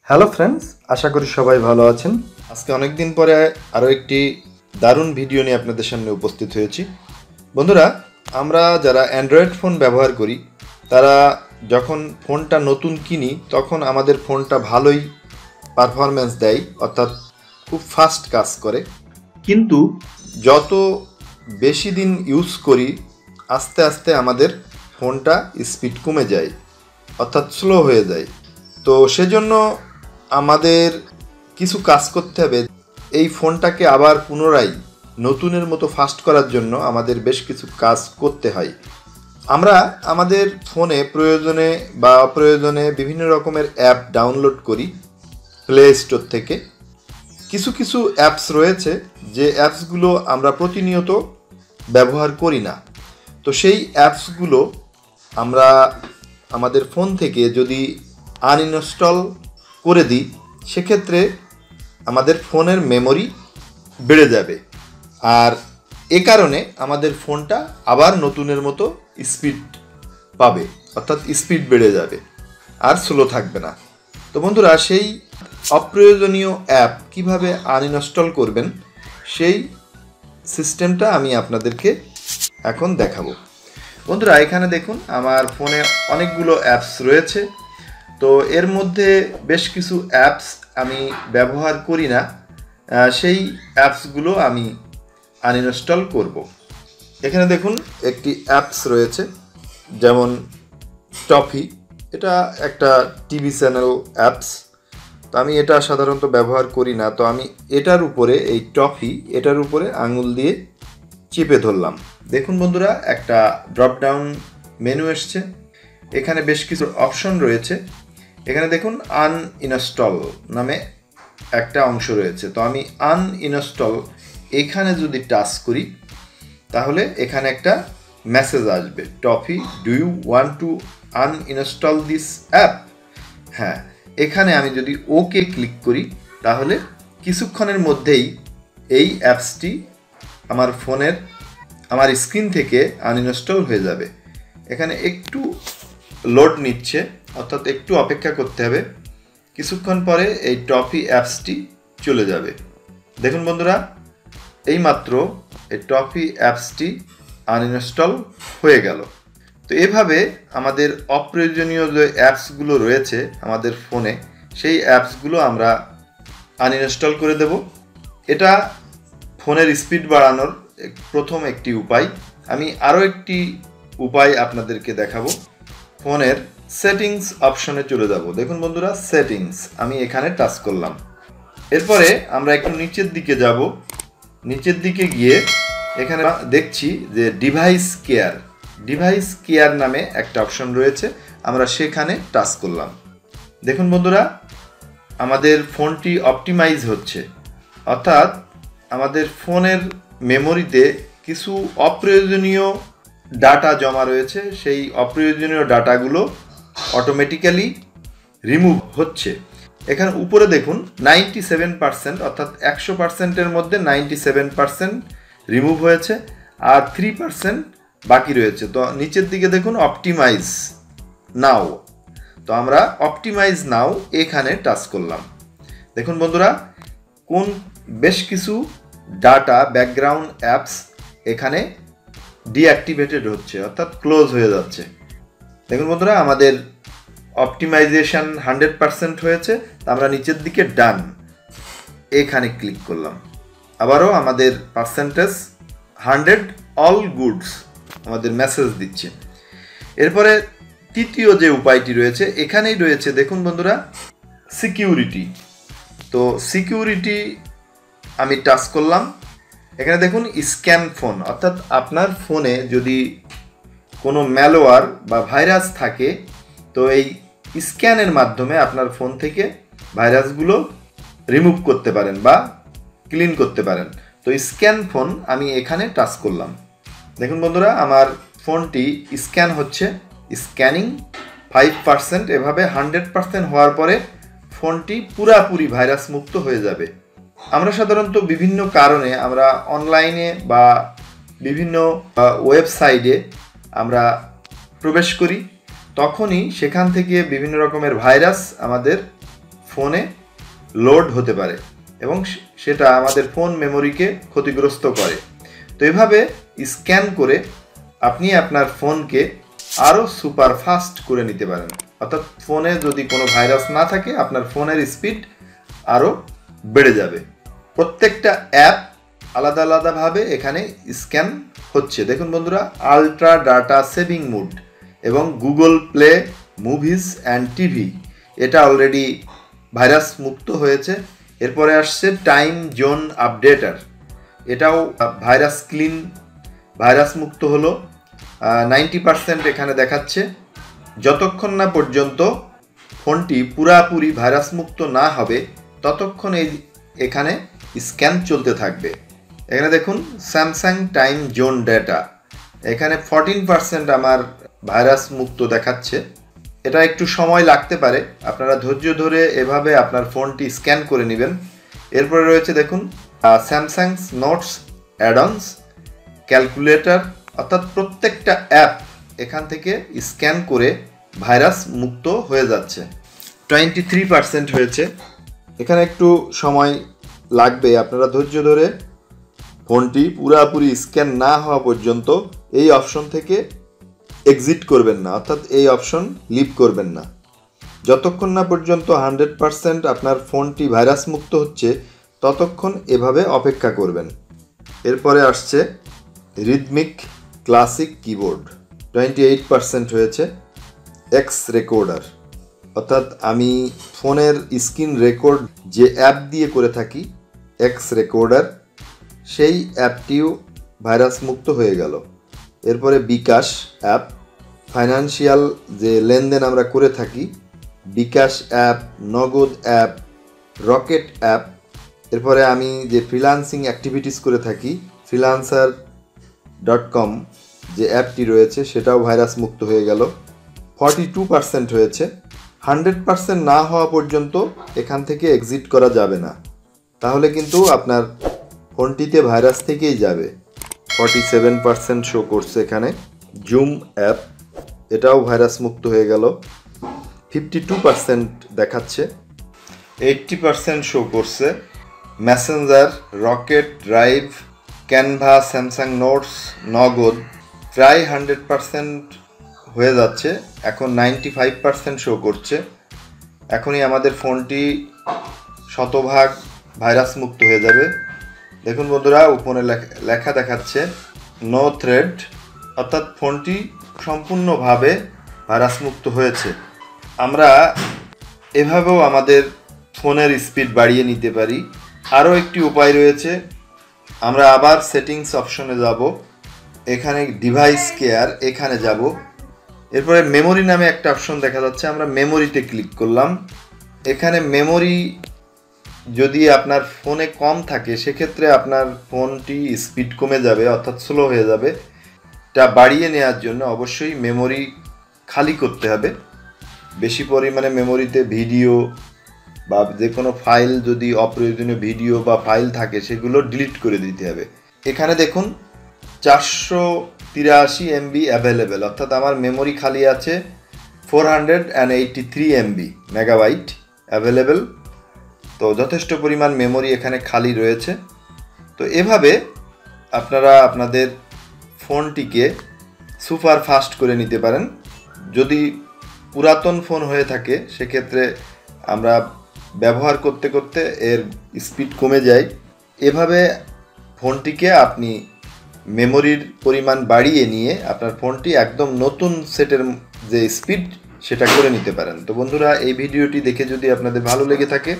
Hello friends, আশা করি সবাই ভালো আছেন। আজকে অনেক দিন পরে আরও একটি দারুণ ভিডিও নিয়ে আপনাদের সামনে উপস্থিত হয়েছি। বন্ধুরা, আমরা যারা অ্যান্ড্রয়েড ফোন ব্যবহার করি তারা যখন ফোনটা নতুন কিনি তখন আমাদের ফোনটা ভালোই পারফরম্যান্স দেয়, অর্থাৎ খুব ফাস্ট কাজ করে। কিন্তু যত বেশি দিন ইউজ করি আস্তে আস্তে আমাদের ফোনটা স্পিড কমে যায়, অর্থাৎ স্লো হয়ে যায়। তো সেজন্য আমাদের কিছু কাজ করতে হবে। এই ফোনটাকে আবার পুনরায় নতুনের মতো ফাস্ট করার জন্য আমাদের বেশ কিছু কাজ করতে হয়। আমরা আমাদের ফোনে প্রয়োজনে বা অপ্রয়োজনে বিভিন্ন রকমের অ্যাপ ডাউনলোড করি প্লে স্টোর থেকে। কিছু কিছু অ্যাপস রয়েছে যে অ্যাপসগুলো আমরা প্রতিনিয়ত ব্যবহার করি না। তো সেই অ্যাপসগুলো আমরা আমাদের ফোন থেকে যদি আনইনস্টল করে দিই সেক্ষেত্রে আমাদের ফোনের মেমোরি বেড়ে যাবে, আর এ কারণে আমাদের ফোনটা আবার নতুনের মতো স্পিড পাবে, অর্থাৎ স্পিড বেড়ে যাবে, আর স্লো থাকবে না। তো বন্ধুরা, সেই অপ্রয়োজনীয় অ্যাপ কিভাবে আনইনস্টল করবেন সেই সিস্টেমটা আমি আপনাদেরকে এখন দেখাবো। বন্ধুরা, এখানে দেখুন আমার ফোনে অনেকগুলো অ্যাপস রয়েছে। তো এর মধ্যে বেশ কিছু অ্যাপস আমি ব্যবহার করি না, সেই অ্যাপসগুলো আমি আনইনস্টল করব। এখানে দেখুন একটি অ্যাপস রয়েছে, যেমন টফি। এটা একটা টিভি চ্যানেল অ্যাপস। তো আমি এটা সাধারণত ব্যবহার করি না। তো আমি এটার উপরে, এই টফি, এটার উপরে আঙুল দিয়ে চেপে ধরলাম। দেখুন বন্ধুরা, একটা ড্রপ ডাউন মেনু এসছে। এখানে বেশ কিছু অপশন রয়েছে। এখানে দেখুন আনইনস্টল নামে একটা অংশ রয়েছে। তো আমি আনইনস্টল এখানে যদি টাচ করি তাহলে এখানে একটা মেসেজ আসবে, Toffee do you want to uninstall this app. হ্যাঁ, এখানে আমি যদি ওকে ক্লিক করি তাহলে কিছুক্ষণের মধ্যেই এই অ্যাপসটি আমার স্ক্রিন থেকে আনইনস্টল হয়ে যাবে। এখানে একটু লোড নিচ্ছে, অর্থাৎ একটু অপেক্ষা করতে হবে। কিছুক্ষণ পরে এই টফি অ্যাপসটি চলে যাবে। দেখুন বন্ধুরা, এইমাত্র এই টফি অ্যাপসটি আনইনস্টল হয়ে গেল। তো এভাবে আমাদের অপ্রয়োজনীয় যে অ্যাপসগুলো রয়েছে আমাদের ফোনে, সেই অ্যাপসগুলো আমরা আনইনস্টল করে দেব। এটা ফোনের স্পিড বাড়ানোর প্রথম একটি উপায়। আমি আরও একটি উপায় আপনাদেরকে দেখাবো। ফোনের সেটিংস অপশনে চলে যাব। দেখুন বন্ধুরা, সেটিংস, আমি এখানে টাচ করলাম। এরপরে আমরা একটু নিচের দিকে যাব। নিচের দিকে গিয়ে এখানে দেখছি যে ডিভাইস কেয়ার নামে একটা অপশন রয়েছে, আমরা সেখানে টাচ করলাম। দেখুন বন্ধুরা, আমাদের ফোনটি অপটিমাইজ হচ্ছে, অর্থাৎ আমাদের ফোনের মেমোরিতে কিছু অপ্রয়োজনীয় ডাটা জমা রয়েছে। সেই অপ্রয়োজনীয় ডাটাগুলো অটোমেটিক্যালি রিমুভ হচ্ছে। এখানে উপরে দেখুন 97%, অর্থাৎ 100%-এর মধ্যে 97% রিমুভ হয়েছে, আর 3% বাকি রয়েছে। তো নিচের দিকে দেখুন অপটিমাইজ নাও। তো আমরা অপটিমাইজ নাও এখানে টাচ করলাম। দেখুন বন্ধুরা, বেশ কিছু ডাটা, ব্যাকগ্রাউন্ড অ্যাপস এখানে ডিঅ্যাক্টিভেটেড হচ্ছে, অর্থাৎ ক্লোজ হয়ে যাচ্ছে। দেখুন বন্ধুরা, আমাদের অপটিমাইজেশন 100% হয়েছে। আমরা নিচের দিকে ডান এখানে ক্লিক করলাম। আবারও আমাদের পার্সেন্টেজ 100 অল গুডস আমাদের মেসেজ দিচ্ছে। এরপরে তৃতীয় যে উপায়টি রয়েছে এখানেই রয়েছে, দেখুন বন্ধুরা, সিকিউরিটি। তো সিকিউরিটি আমি টাচ করলাম। এখানে দেখুন স্ক্যান ফোন, অর্থাৎ আপনার ফোনে যদি কোনো ম্যালওয়্যার বা ভাইরাস থাকে তো এই স্ক্যানের মাধ্যমে আপনার ফোন থেকে ভাইরাসগুলো রিমুভ করতে পারেন বা ক্লিন করতে পারেন। তো স্ক্যান ফোন আমি এখানে টাচ করলাম। দেখুন বন্ধুরা, আমার ফোনটি স্ক্যান হচ্ছে, স্ক্যানিং 5%। এভাবে 100% হওয়ার পরে ফোনটি পুরাপুরি ভাইরাস মুক্ত হয়ে যাবে। আমরা সাধারণত বিভিন্ন কারণে আমরা অনলাইনে বা বিভিন্ন ওয়েবসাইটে আমরা প্রবেশ করি। তখনই সেখান থেকে বিভিন্ন রকমের ভাইরাস আমাদের ফোনে লোড হতে পারে এবং সেটা আমাদের ফোন মেমোরিকে ক্ষতিগ্রস্ত করে। তো এভাবে স্ক্যান করে আপনি আপনার ফোনকে আরও সুপার ফাস্ট করে নিতে পারেন। অর্থাৎ ফোনে যদি কোনো ভাইরাস না থাকে আপনার ফোনের স্পিড আরও বেড়ে যাবে। প্রত্যেকটা অ্যাপ আলাদা আলাদাভাবে এখানে স্ক্যান হচ্ছে। দেখুন বন্ধুরা, আলট্রা ডাটা সেভিং মোড এবং Google play movies and TV এটা অলরেডি ভাইরাস মুক্ত হয়েছে। এরপরে আসছে টাইম জোন আপডেটার, এটাও ভাইরাস ক্লিন, ভাইরাস মুক্ত হলো। 90% এখানে দেখাচ্ছে। যতক্ষণ না পর্যন্ত ফোনটি পুরাপুরি ভাইরাস মুক্ত না হবে ততক্ষণ এখানে স্ক্যান চলতে থাকবে। এখানে দেখুন স্যামসাং টাইম জোন ডেটা, এখানে 14% আমার ভাইরাস মুক্ত দেখাচ্ছে। এটা একটু সময় লাগতে পারে, আপনারা ধৈর্য ধরে এভাবে আপনার ফোনটি স্ক্যান করে নেবেন। এরপরে রয়েছে দেখুন স্যামসাং নোটস অ্যাডন্স ক্যালকুলেটর, অর্থাৎ প্রত্যেকটা অ্যাপ এখান থেকে স্ক্যান করে ভাইরাস মুক্ত হয়ে যাচ্ছে। 23% হয়েছে, এখানে একটু সময় লাগবে। আপনারা ধৈর্য ধরে ফোনটি পুরাপুরি স্ক্যান না হওয়া পর্যন্ত এই অপশন থেকে এক্সিট করবেন না, অর্থাৎ এই অপশন লিভ করবেন না। যতক্ষণ না পর্যন্ত 100% আপনার ফোনটি ভাইরাস মুক্ত হচ্ছে ততক্ষণ এভাবে অপেক্ষা করবেন। এরপরে আসছে রিদমিক ক্লাসিক কিবোর্ড, 28% হয়েছে। এক্স রেকর্ডার, অর্থাৎ আমি ফোনের স্ক্রিন রেকর্ড যে অ্যাপ দিয়ে করে থাকি এক্স রেকর্ডার, সেই অ্যাপটিও ভাইরাস মুক্ত হয়ে গেল। এরপরে বিকাশ অ্যাপ, ফাইন্যান্সিয়াল যে লেনদেন আমরা করে থাকি বিকাশ অ্যাপ, নগদ অ্যাপ, রকেট অ্যাপ। এরপরে আমি যে ফ্রিল্যান্সিং অ্যাক্টিভিটিস করে থাকি freelancer.com যে অ্যাপটি রয়েছে সেটাও ভাইরাস মুক্ত হয়ে গেল। 42% হয়েছে। 100% না হওয়া পর্যন্ত এখান থেকে এক্সিট করা যাবে না, তাহলে কিন্তু আপনার ফোনটিতে ভাইরাস থেকেই যাবে। 47% শো করছে এখানে। জুম অ্যাপ, এটাও ভাইরাস মুক্ত হয়ে গেল। 52% দেখাচ্ছে। 80% শো করছে। Messenger, rocket, drive, Canva, Samsung notes, নগদ প্রায় 100% হয়ে যাচ্ছে। এখন 95% শো করছে। এখনই আমাদের ফোনটি শতভাগ ভাইরাস মুক্ত হয়ে যাবে। দেখুন বন্ধুরা, উপরে লেখা দেখাচ্ছে নো থ্রেড, অর্থাৎ ফোনটি সম্পূর্ণভাবে ভাইরাস মুক্ত হয়েছে। আমরা এভাবেও আমাদের ফোনের স্পিড বাড়িয়ে নিতে পারি। আরও একটি উপায় রয়েছে, আমরা আবার সেটিংস অপশনে যাব, এখানে ডিভাইস কেয়ার এখানে যাব। এরপরে মেমোরি নামে একটা অপশন দেখা যাচ্ছে, আমরা মেমোরিতে ক্লিক করলাম। এখানে মেমোরি যদি আপনার ফোনে কম থাকে সেক্ষেত্রে আপনার ফোনটি স্পিড কমে যাবে, অর্থাৎ স্লো হয়ে যাবে। এটা বাড়িয়ে নেওয়ার জন্য অবশ্যই মেমোরি খালি করতে হবে। বেশি পরিমাণে মেমোরিতে ভিডিও বা যে কোনো ফাইল, যদি অপ্রয়োজনীয় ভিডিও বা ফাইল থাকে সেগুলো ডিলিট করে দিতে হবে। এখানে দেখুন 483 MB অ্যাভেলেবেল, অর্থাৎ আমার মেমোরি খালি আছে 483 MB মেগাবাইট অ্যাভেলেবেল। তো যথেষ্ট পরিমাণ মেমোরি এখানে খালি রয়েছে। তো এভাবে আপনারা আপনাদের ফোনটিকে সুপার ফাস্ট করে নিতে পারেন। যদি পুরাতন ফোন হয়ে থাকে সেক্ষেত্রে আমরা ব্যবহার করতে করতে এর স্পিড কমে যায়। এভাবে ফোনটিকে আপনি মেমোরির পরিমাণ বাড়িয়ে নিয়ে আপনার ফোনটি একদম নতুন সেটের যে স্পিড সেটা করে নিতে পারেন। তো বন্ধুরা, এই ভিডিওটি দেখে যদি আপনাদের ভালো লেগে থাকে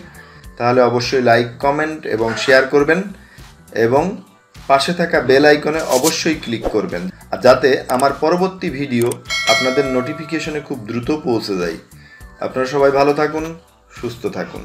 তাহলে অবশ্যই লাইক, কমেন্ট এবং শেয়ার করবেন এবং পাশে থাকা বেল আইকনে অবশ্যই ক্লিক করবেন, আর যাতে আমার পরবর্তী ভিডিও আপনাদের নোটিফিকেশনে খুব দ্রুত পৌঁছে যায়। আপনারা সবাই ভালো থাকুন, সুস্থ থাকুন।